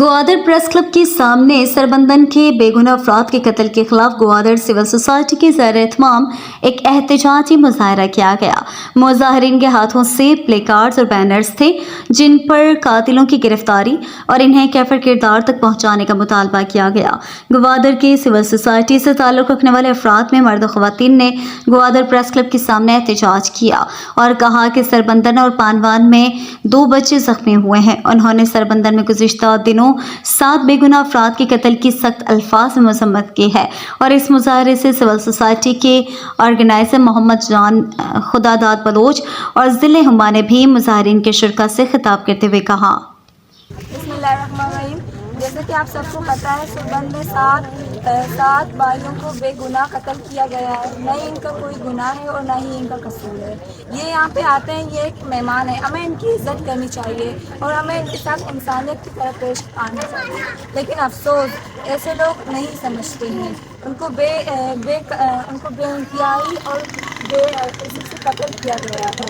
Gwadar press club के सामने सरबंदन के बेगुनाह अफराद के कत्ल के खिलाफ गवादर सिविल सोसाइटी के ज़ेर एहतमाम एक एहतजाजी मुजाहरा किया गया। मुजाहरीन के हाथों से प्ले कार्ड्स और बैनर्स थे जिन पर कातिलों की गिरफ्तारी और इन्हें कैफर किरदार तक पहुँचाने का मुतालबा किया गया। गवादर के सिविल सोसाइटी से ताल्लुक़ रखने वाले अफराद में मर्द और ख़वातीन ने गवादर प्रेस क्लब के सामने एहतजाज किया और कहा कि सरबंदन और पानवान में 2 बच्चे जख्मी हुए हैं। उन्होंने सरबंदन में गुज़िश्ता दिनों 7 बेगुनाह अफराद के कत्ल की सख्त अल्फाज में मज़म्मत की है और इस मुजाहरे से सिविल सोसाइटी के ऑर्गेनाइजर मोहम्मद जान खुदादाद बलोच और ज़िले हुमा ने भी मुजाहरीन के शुरका से खिताब करते हुए कहा। बिस्मिल्लाहिर्रहमानिर्रहीम। जैसे कि आप सबको पता है, सुरबंद में सात भाइयों को बेगुनाह कत्ल किया गया है। न ही इनका कोई गुनाह है और न ही इनका कसूर है। ये यहाँ पे आते हैं, ये एक मेहमान है, हमें इनकी इज्जत करनी चाहिए और हमें इनके साथ इंसानियत की तरह पेश आना चाहिए। लेकिन अफसोस ऐसे लोग नहीं समझते हैं। उनको बेइंतहाई और बेइज्जती से कत्ल किया गया है।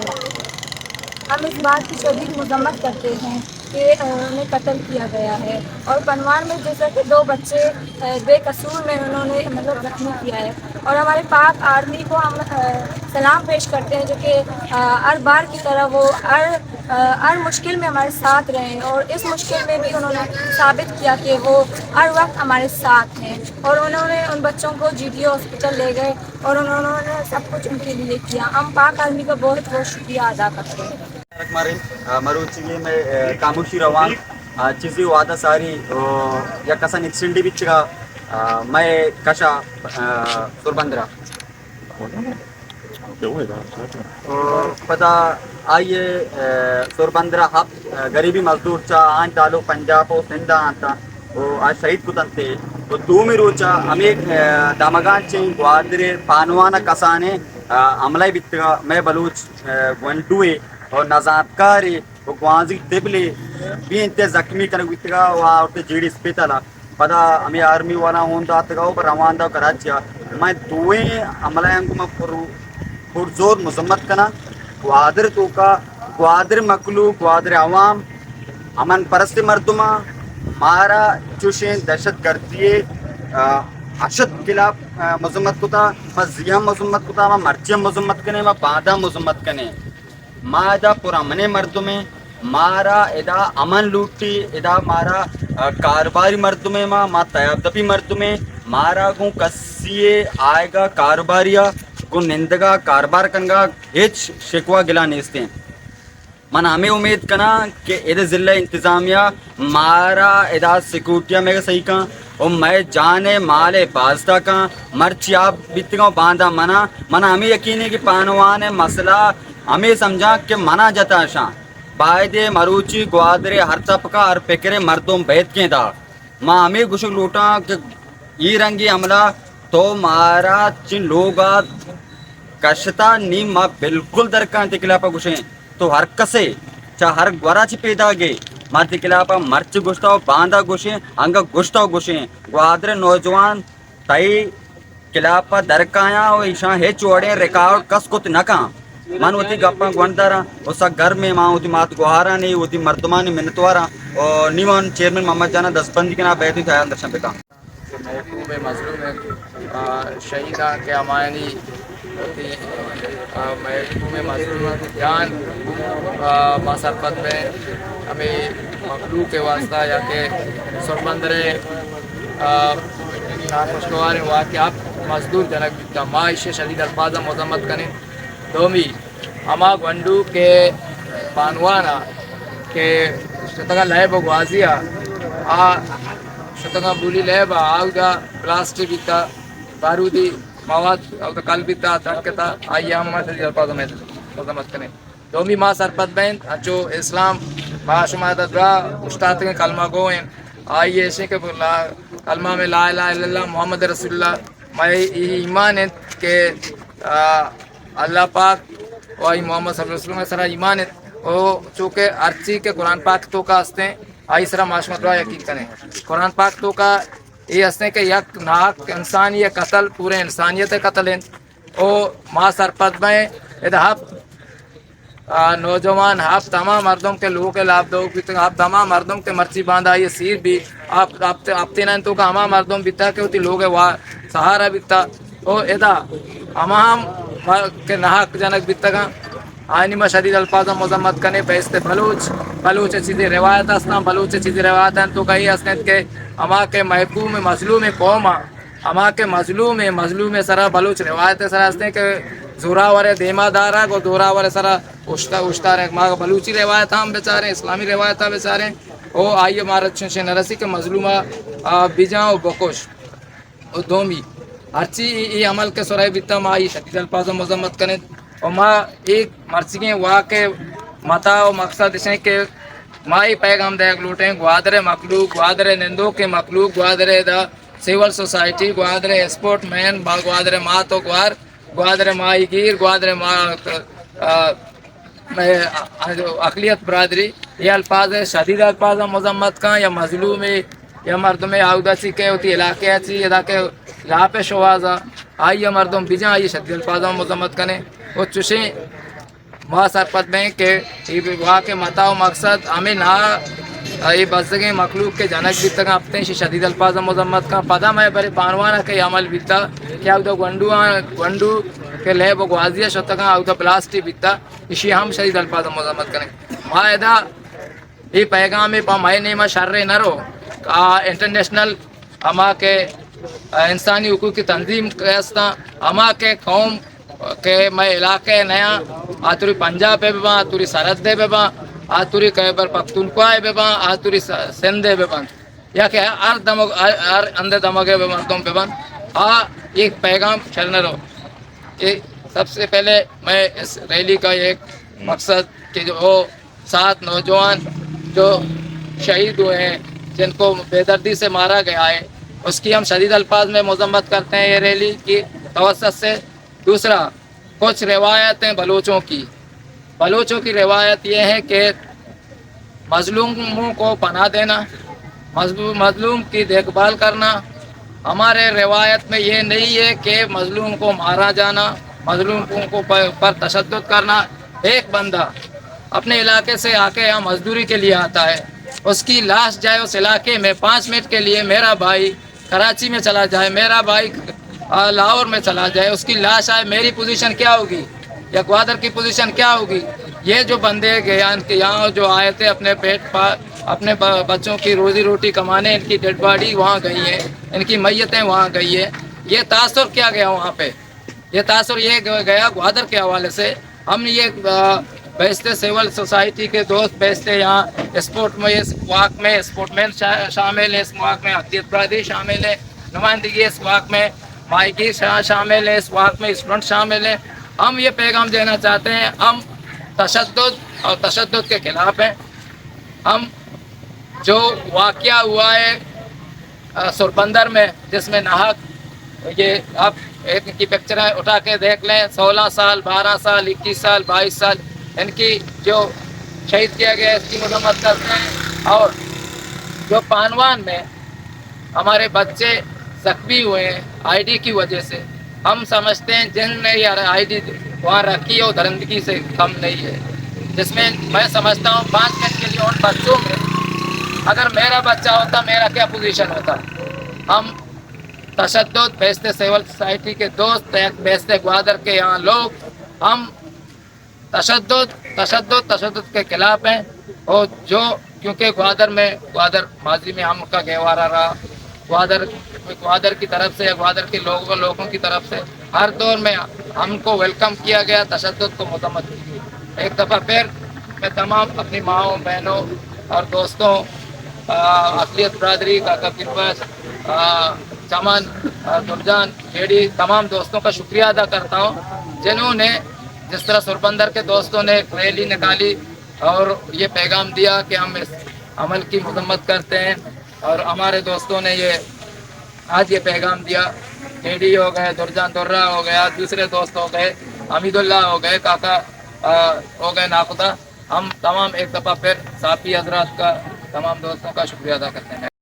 हम इस बात की शदीद मज़म्मत करते हैं कि उन्हें कत्ल किया गया है। और पनवान में जैसा कि 2 बच्चे बेकसूर में उन्होंने जख्मी किया है। और हमारे पाक आर्मी को हम सलाम पेश करते हैं, जो कि हर बार की तरह वो हर मुश्किल में हमारे साथ रहे हैं और इस मुश्किल में भी उन्होंने साबित किया कि वो हर वक्त हमारे साथ हैं। और उन्होंने उन बच्चों को GDO हॉस्पिटल ले गए और उन्होंने सब कुछ उनके लिए किया। हम पाक आर्मी का बहुत बहुत शुक्रिया अदा करते हैं। मरुचिली में कामुशी रवान चीज़ी वादा सारी या कसन एक्सटेंडी बिचगा मैं कशा सुरबंदरा पता आइए सुरबंदरा हब गरीबी मजदूर चा आन तालुक पंजाब और सिंधा आता वो आज शहीद कुतंते तो 2 में रोचा हमें दामगान चे ग्वादरे पानवाना कसाने अमलाई बितगा मैं बलूच वंटुए और नजाबकारी वो ग्वाजी तिबले भी इंते जख्मी कर बितगा वाटे जीडी स्पितला पता हमें आर्मी वाला होंदा तगा पर रवांदा कराचिया मैं दुए अमलायंग में पुरजोर मजम्मत कना ग्वादर तो का ग्वादर मकलू ग्वादर अवाम अमन परस्त मर्दुमा मारा चुशें दहशत गर्दी अशद खिलाफ मजम्मत कुता मैं जिया मजम्मत कुता मैं मर्चियम मजम्मत कने मैं बादा मजम्मत कने मादा पुराने मर्दों में मारा इदा अमन लूटी इदा मारा कारोबारी मर्दों में माँ तयाबदबी मर्दों में मारा को कसिए आएगा कारोबारिया को निंदगा कारोबार कनगा हिच शिकवा गिला नेस्ते मन हमें उम्मीद करना कि इधर ज़िला इंतज़ामिया मारा इदा सिक्योरिटिया में सही का और मैं जाने माले बाजदा का मर्ची आप बीतगा बांधा मना हमें यकीन है कि पानवान मसला हमें समझा कि मना जाता शां बायदे मरूची ग्वादरे हर तबका हर फिक्रे मर्दों बैठ के था माँ हमें गुश लूटा कि ये रंगी हमला तो मारा चिन लोग कशता नी माँ बिल्कुल दरकार तिकला पर गुशे तो हर कसे चाह हर ग्वारा ची पैदा गए माँ तिकला पर मर्च गुश्ता बांधा गुशे अंग गुश्ता गुशे ग्वादरे नौजवान तई किला पर दरकाया और ईशा है चौड़े रिकॉर्ड कस कुत नका मन होती गप्पा गवंदारा उसा घर में माँ होती मात गुहारा नहीं होती मर्दमानी मिन्नतवारा और निवन चेयरमैन मोहम्मद जाना दसबंदी के ना बैठी था दर्शन पे का महबूब मजलूम शहीदा के अमानी होती महबूब मजलूम की जान मासरफत में हमें मखलूक के वास्ता या के सुरबंदरे नाखुशगवार वाक़यात मजदूर जनक माइश शदीद अल्फाज मजम्मत करें दोमी अमा गंडू के पानवाना के शतगा लैब ग्वाजिया आ शतगा बुली लैब आउदा प्लास्टिक बिता बारूदी मवाद और कल बिता तकता आई हम अल्फाज में मजम्मत करें दोमी माँ सरपत बैन अचो इस्लाम माशुमा दरा उस्ताद के कलमा गोएं आई ऐसे के कलमा में ला इलाहा इल्लल्लाह मोहम्मद रसूलुल्लाह मैं ईमान है के अल्लाह पाक और मोहम्मद सल्लल्लाहु अलैहि वसल्लम सरा ईमान है ओ चूँकि अर्ची के कुरान पाक तो का हंसते आई सरा माशमत यकीन करें कुरान पाक तो का ये हंसते कि यक नाक इंसान ये कत्ल पूरे इंसानियत कत्ल है ओ माँ सरपत में इधहब नौजवान आप तमाम मर्दों के लोगों के लाभ दो आप तमाम मर्दों के मर्ची बांधा ये सिर भी आप तीन तो का हमाम मर्दों बिता के होती लोग वाह सहारा बिता ओ एदा हमाम के नाहक जनक बिता का आइनी में शदीद अल्फाज मजम्मत करने बेस्ते बलूच चीज़ें रिवायत असना बलूच चीज़ें रिवायत हैं तो कहीं असनत के अमा के महबूब में मजलूम कौम अमा के मजलूम सरा बलूच रिवायत सरा असने के जोरावर देमादारा को जोरावर सरा उश्ता रे माँ बलूची रिवायत हम बेचारे इस्लामी रिवायत बेचारे ओ आइए मारत से नरसी के मजलूमा बिजाओ बकोश ओ दोमी हरची ये अमल के सुराय बिता माँ ये शदीद अल्फाज मजम्मत करें और माँ एक मर्ची वाह के मता और मकसद इसे के माई पैगाम देख लूटें ग्वादरे मखलूक ग्वादरे निंदो के मखलूक ग्वादरे द सिविल सोसाइटी ग्वादरे स्पोर्ट मैन ग्वादरे माँ तो ग्वादरे माई गिर ग्वादरे माँ अकलियत बरदरी ये अल्फाज है शदीद अल्फाज मजम्मत का या मजलूम या मर्दम आउदासी के होती इलाके अच्छी अदा के लापे शवाजा आइए मर्दम बिजा आइए शदीद अल्फाज मजम्मत करें वो चुशे वहाँ सरपत में के वहाँ के मता मकसद हमें ना ये बसगे मखलूक के जनक भी तक अपने शदीद अल्फाज मजम्मत का पता मैं बड़े पानवाना के अमल बीता क्या उधर गंडू के ले वो ग्वाजिया शतका उधर प्लास्टिक बीता इसी हम शदीद अल्फाज मजम्मत करें मायदा ये पैगाम में माय ने मा शर्रे न रो इंटरनेशनल अमा के इंसानी हुकूक की तंजीम कैसा अमा के कौम के मैं इलाके नया आतुरी पंजाब पे बेबा आतुरी सरहद दे बेबा आतुरी खैबर पख्तूनख्वा बेबा आतुरी सिंध बेबा या के हर अंदर दमगे बेबा तुम बेबा एक पैगाम चलने रहो कि सबसे पहले मैं इस रैली का एक मकसद कि जो 7 नौजवान जो शहीद हुए हैं जिनको बेदर्दी से मारा गया है उसकी हम शदीद अल्फाज में मजम्मत करते हैं ये रैली की तवस्सुत से। दूसरा कुछ रिवायतें बलूचों की रिवायत ये है कि मजलूमों को पनाह देना मजलूम की देखभाल करना। हमारे रिवायत में ये नहीं है कि मजलूम को मारा जाना मजलूमों को पर तशद्दुद करना। एक बंदा अपने इलाके से आके यहाँ मजदूरी के लिए आता है उसकी लाश जाए उस इलाके में 5 मिनट के लिए मेरा भाई कराची में चला जाए मेरा भाई लाहौर में चला जाए उसकी लाश आए मेरी पोजीशन क्या होगी या ग्वादर की पोजीशन क्या होगी। ये जो बंदे गए यहाँ जो आए थे अपने अपने बच्चों की रोजी रोटी कमाने इनकी डेड बॉडी वहाँ गई है इनकी मैयतें वहाँ गई है। ये तासुर क्या गया वहाँ पे ये तासुर ये गया ग्वादर के हवाले से। हम ये बेचते सिविल सोसाइटी के दोस्त बेचते यहाँ स्पोर्ट में इस वाक में स्पोर्टमैन शामिल है इस वाक में अकलियत बरदरी शामिल है नुमाइंदगी इस वाक में माइकी शामिल है इस वाक में स्टूडेंट शामिल है। हम ये पैगाम देना चाहते हैं हम तशद्दुद के खिलाफ हैं। हम जो वाक़या हुआ है सुरबंदर में जिसमें नाहक ये आप एक की पिक्चर उठा के देख लें 16 साल 12 साल 21 साल 22 साल इनकी जो शहीद किया गया इसकी मजम्मत करते हैं। और जो पानवान में हमारे बच्चे जख्मी हुए हैं आईडी की वजह से हम समझते हैं जिनने ये आईडी वहाँ रखी है वो दरिंदगी से कम नहीं है। जिसमें मैं समझता हूँ 5 मिनट के लिए उन बच्चों में अगर मेरा बच्चा होता मेरा क्या पोजीशन होता। हम तशद्दुद बेचते सिविल सोसाइटी के दोस्त बेचते ग्वादर के यहाँ लोग हम तशद्दुद के खिलाफ हैं। और जो क्योंकि ग्वादर माजी में हम का गहवारा रहा ग्वादर की तरफ से ग्वादर के लोगों की तरफ से हर दौर में हमको वेलकम किया गया तशद्दुद को मजम्मत की। एक दफ़ा फिर मैं तमाम अपनी माँओं बहनों और दोस्तों अकलियत बरदरी काका किरबस चमन दुरजान जेडी तमाम दोस्तों का शुक्रिया अदा करता हूँ जिन्होंने जिस तरह सुरबंदर के दोस्तों ने रैली निकाली और ये पैगाम दिया कि हम इस अमल की मजम्मत करते हैं। और हमारे दोस्तों ने ये आज ये पैगाम दिया जेडी हो गए दुरजान दुर्रा हो गया दूसरे दोस्त हो गए हमीदुल्लाह हो गए काका हो गए नाखुदा। हम तमाम एक दफ़ा फिर साफी हजरात का तमाम दोस्तों का शुक्रिया अदा करते हैं।